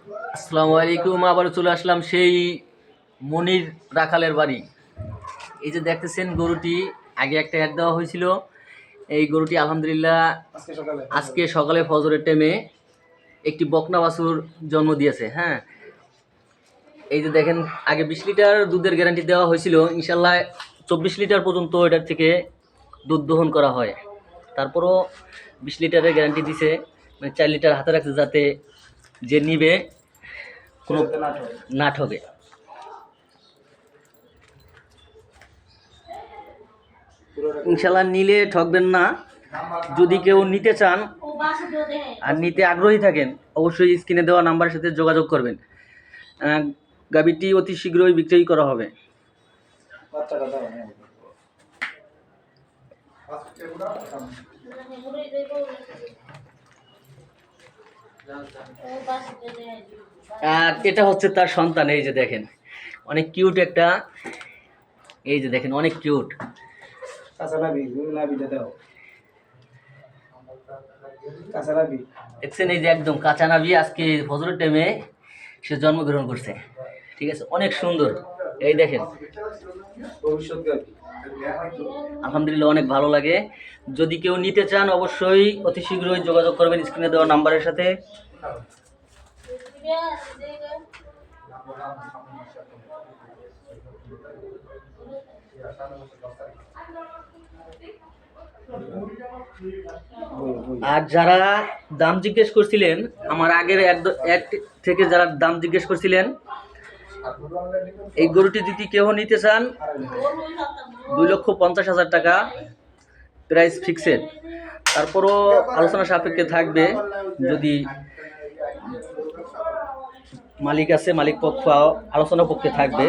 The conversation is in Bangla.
আসসালামু আলাইকুম। আবার চলে আসলাম সেই মনির রাখালের বাড়ি। এই যে দেখতেছেন গরুটি, আগে একটা অ্যাড দেওয়া হয়েছিল। এই গরুটি আলহামদুলিল্লাহ আজকে সকালে ফজরের টাইমে একটি বকনা বাছুর জন্ম দিয়েছে। হ্যাঁ, এই যে দেখেন, আগে 20 লিটার দুধের গ্যারান্টি দেওয়া হয়েছিল। ইনশাল্লাহ 24 লিটার পর্যন্ত এটার থেকে দুধ দহন করা হয়। তারপরও 20 লিটারের গ্যারান্টি দিছে, মানে 4 লিটার হাতে রাখছে, যাতে যে নিবে কোনো না ঠকে। ইনশাল্লাহ নিলে ঠকবেন না। যদি কেউ নিতে চান আর নিতে আগ্রহী থাকেন, অবশ্যই স্ক্রিনে দেওয়া নাম্বারের সাথে যোগাযোগ করবেন। গাভীটি অতি শীঘ্রই বিক্রয় করা হবে। আর এটা হচ্ছে তার সন্তান। এই যে দেখেন, অনেক কিউট একটা, এই যে দেখেন অনেক কিউট। দেখছেন, এই যে একদম কাঁচা নাভি, আজকে ফজরের টাইমে সে জন্মগ্রহণ করছে। ঠিক আছে, অনেক সুন্দর। এই দেখেন, আলহামদুলিল্লাহ অনেক ভালো লাগে। যদি কেউ নিতে চান অবশ্যই অতি শীঘ্রই যোগাযোগ করবেন স্ক্রিনে দেওয়া নাম্বারের সাথে। আর যারা দাম জিজ্ঞেস করছিলেন, আমার আগের এক থেকে যারা দাম জিজ্ঞেস করছিলেন, এই গরুটি যদি কেউ নিতে চান 2,50,000 টাকা প্রাইস ফিক্সড। তারপরও আলোচনা সাপেক্ষে থাকবে। যদি মালিক আছে, মালিক পক্ষ আলোচনা পক্ষে থাকবে।